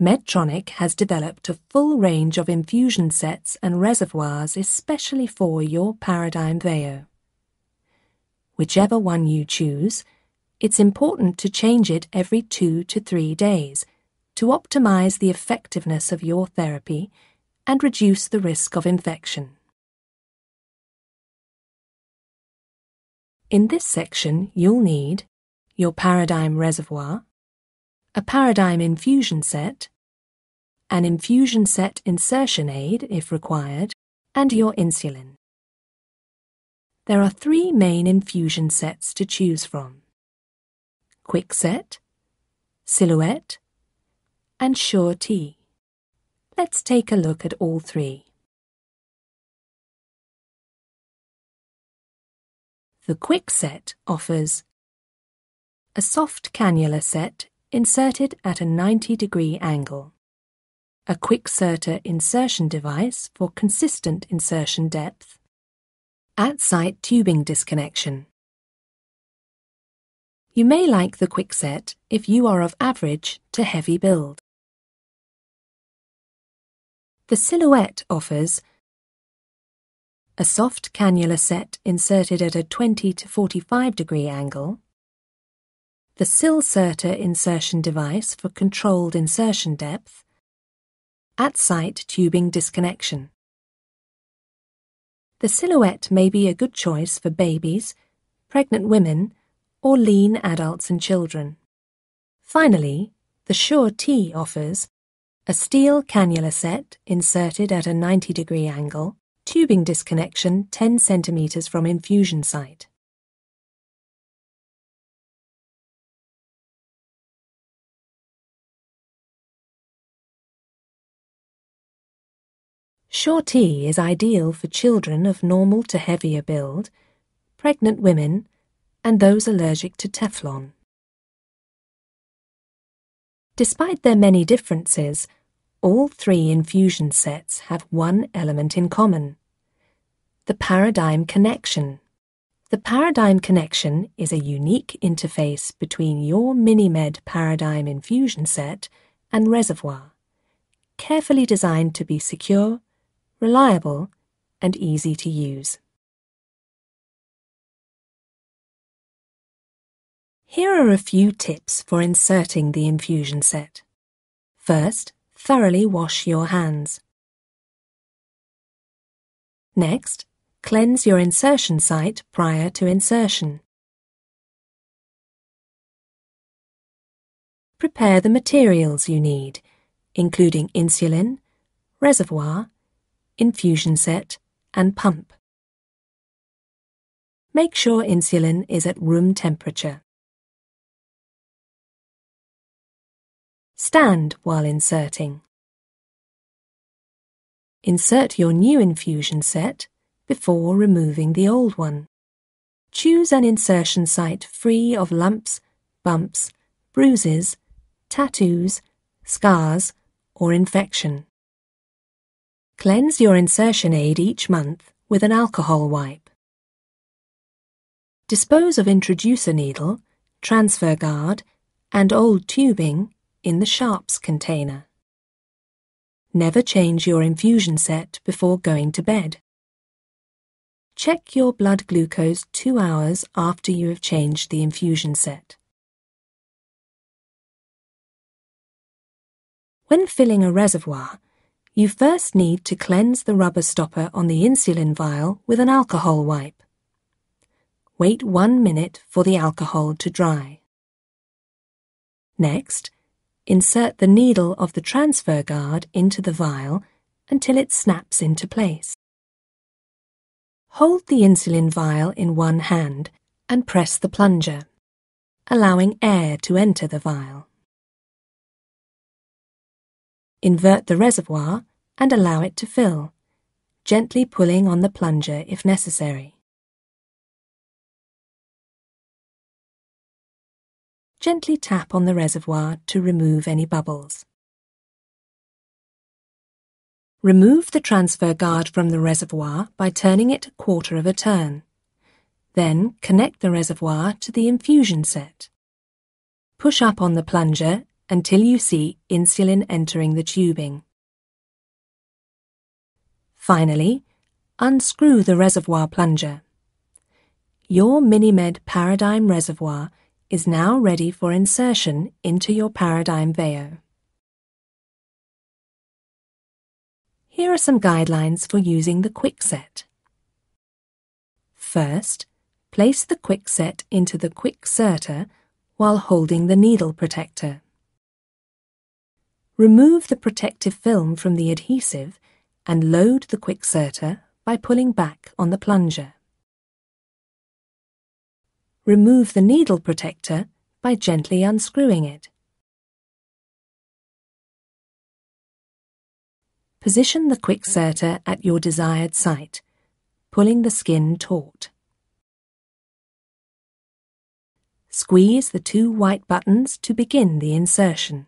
Medtronic has developed a full range of infusion sets and reservoirs especially for your Paradigm VEO. Whichever one you choose, it's important to change it every 2 to 3 days to optimize the effectiveness of your therapy and reduce the risk of infection. In this section, you'll need your Paradigm reservoir, a Paradigm infusion set, an infusion set insertion aid if required, and your insulin. There are 3 main infusion sets to choose from: Quick Set, Silhouette, and Sure T. Let's take a look at all 3. The Quick Set offers a soft cannula set inserted at a 90-degree angle, a quick-serter insertion device for consistent insertion depth, at-site tubing disconnection. You may like the Quick Set if you are of average to heavy build. The Silhouette offers a soft cannula set inserted at a 20 to 45-degree angle, the Sil-serter insertion device for controlled insertion depth, at-site tubing disconnection. The Silhouette may be a good choice for babies, pregnant women, or lean adults and children. Finally, the Sure T offers a steel cannula set inserted at a 90-degree angle, tubing disconnection 10 centimeters from infusion site. Sure T is ideal for children of normal to heavier build, pregnant women, and those allergic to Teflon. Despite their many differences, all 3 infusion sets have one element in common: the Paradigm connection. The Paradigm connection is a unique interface between your MiniMed Paradigm infusion set and reservoir, carefully designed to be secure, reliable, and easy to use. Here are a few tips for inserting the infusion set. First, thoroughly wash your hands. Next, cleanse your insertion site prior to insertion. Prepare the materials you need, including insulin, reservoir, infusion set, and pump. Make sure insulin is at room temperature. Stand while inserting. Insert your new infusion set before removing the old one. Choose an insertion site free of lumps, bumps, bruises, tattoos, scars, or infection. Cleanse your insertion aid each month with an alcohol wipe. Dispose of introducer needle, transfer guard, and old tubing in the sharps container. Never change your infusion set before going to bed. Check your blood glucose 2 hours after you have changed the infusion set. When filling a reservoir, you first need to cleanse the rubber stopper on the insulin vial with an alcohol wipe. Wait 1 minute for the alcohol to dry. Next, insert the needle of the transfer guard into the vial until it snaps into place. Hold the insulin vial in one hand and press the plunger, allowing air to enter the vial. Invert the reservoir and allow it to fill, gently pulling on the plunger if necessary. Gently tap on the reservoir to remove any bubbles. Remove the transfer guard from the reservoir by turning it 1/4 of a turn. Then connect the reservoir to the infusion set. Push up on the plunger until you see insulin entering the tubing. Finally, unscrew the reservoir plunger. Your MiniMed Paradigm reservoir is now ready for insertion into your Paradigm VEO. Here are some guidelines for using the quickset. First, place the quickset into the quickserter while holding the needle protector. Remove the protective film from the adhesive and load the quickserter by pulling back on the plunger. Remove the needle protector by gently unscrewing it. Position the quickserter at your desired site, pulling the skin taut. Squeeze the 2 white buttons to begin the insertion.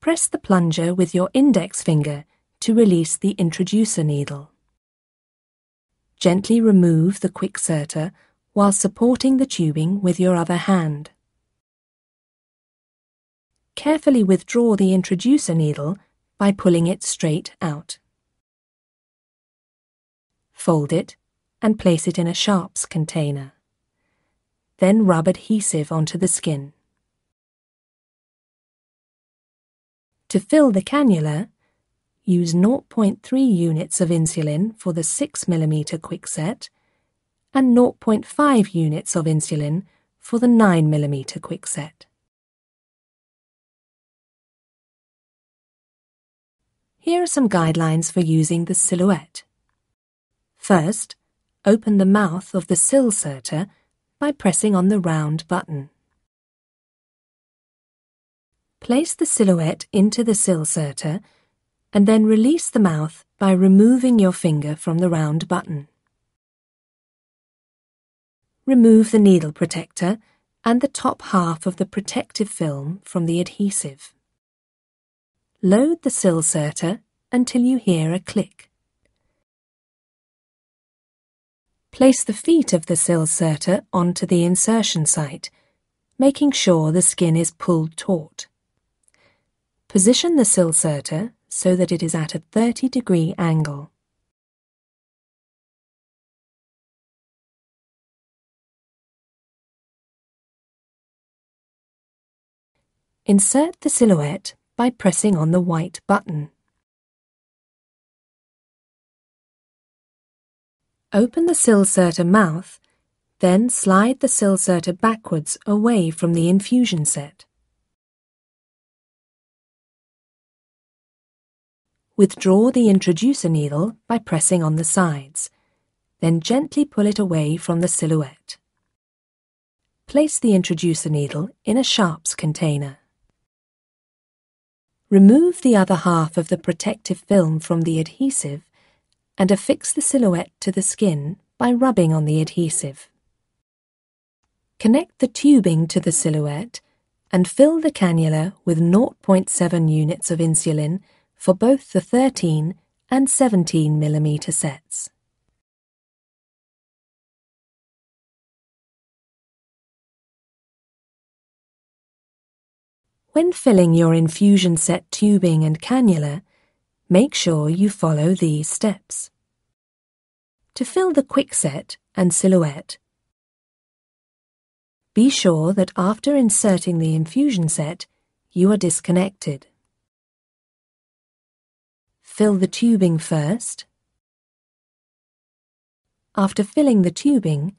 Press the plunger with your index finger to release the introducer needle. Gently remove the quickserter while supporting the tubing with your other hand. Carefully withdraw the introducer needle by pulling it straight out. Fold it and place it in a sharps container. Then rub adhesive onto the skin. To fill the cannula, use 0.3 units of insulin for the 6 mm quickset and 0.5 units of insulin for the 9 mm quickset. Here are some guidelines for using the silhouette. First, open the mouth of the silhouette by pressing on the round button. Place the silhouette into the silhouette and then release the mouth by removing your finger from the round button. Remove the needle protector and the top half of the protective film from the adhesive. Load the silhouette until you hear a click. Place the feet of the silhouette onto the insertion site, making sure the skin is pulled taut. Position the silhouette so that it is at a 30-degree angle. Insert the silhouette by pressing on the white button. Open the silhouette mouth, then slide the silhouette backwards away from the infusion set. Withdraw the introducer needle by pressing on the sides, then gently pull it away from the silhouette. Place the introducer needle in a sharps container. Remove the other half of the protective film from the adhesive and affix the silhouette to the skin by rubbing on the adhesive. Connect the tubing to the silhouette and fill the cannula with 0.7 units of insulin for both the 13 and 17 mm sets. When filling your infusion set tubing and cannula, make sure you follow these steps. To fill the quickset and silhouette, be sure that after inserting the infusion set, you are disconnected. Fill the tubing first. After filling the tubing,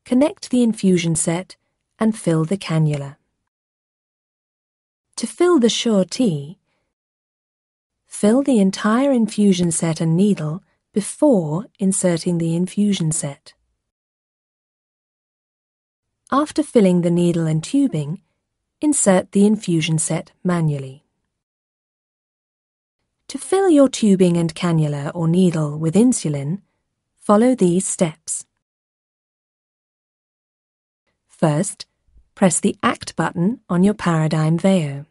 connect the infusion set and fill the cannula. To fill the Sure-T, fill the entire infusion set and needle before inserting the infusion set. After filling the needle and tubing, insert the infusion set manually. To fill your tubing and cannula or needle with insulin, follow these steps. First, press the Act button on your Paradigm VEO.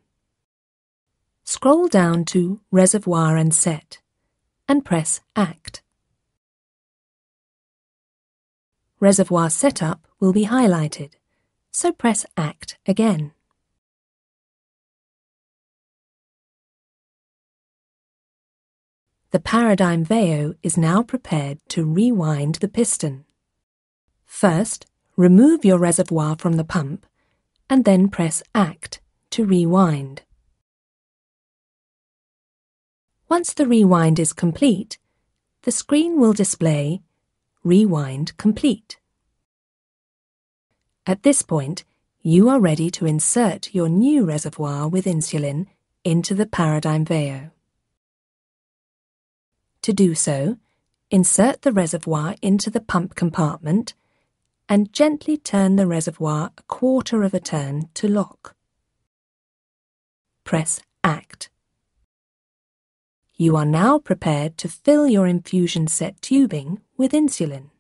Scroll down to Reservoir and Set and press Act. Reservoir Setup will be highlighted, so press Act again. The paradigm VEO is now prepared to rewind the piston. First, remove your reservoir from the pump and then press ACT to rewind. Once the rewind is complete, the screen will display Rewind Complete. At this point, you are ready to insert your new reservoir with insulin into the paradigm VEO. To do so, insert the reservoir into the pump compartment and gently turn the reservoir a quarter of a turn to lock. Press ACT. You are now prepared to fill your infusion set tubing with insulin.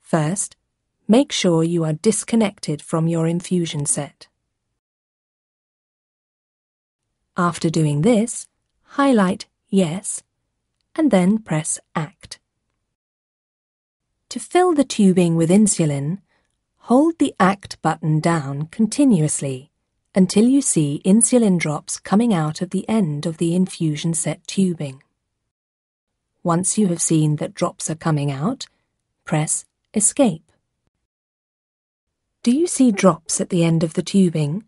First, make sure you are disconnected from your infusion set. After doing this, highlight Yes and then press ACT. To fill the tubing with insulin, hold the ACT button down continuously until you see insulin drops coming out of the end of the infusion set tubing. Once you have seen that drops are coming out, press Escape. Do you see drops at the end of the tubing?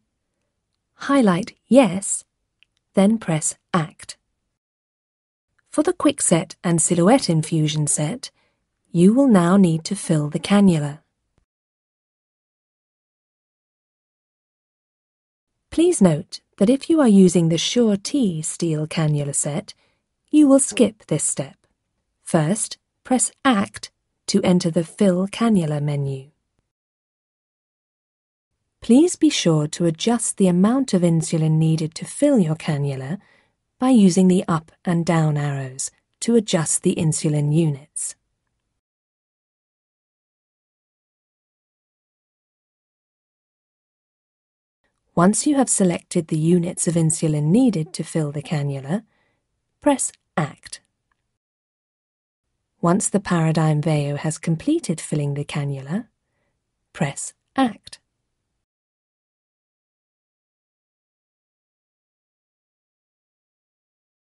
Highlight Yes, then press ACT. For the Quickset and Silhouette infusion set, you will now need to fill the cannula. Please note that if you are using the Sure-T steel cannula set, you will skip this step. First, press ACT to enter the Fill Cannula menu. Please be sure to adjust the amount of insulin needed to fill your cannula by using the up and down arrows to adjust the insulin units. Once you have selected the units of insulin needed to fill the cannula, press ACT. Once the paradigm VEO has completed filling the cannula, press ACT.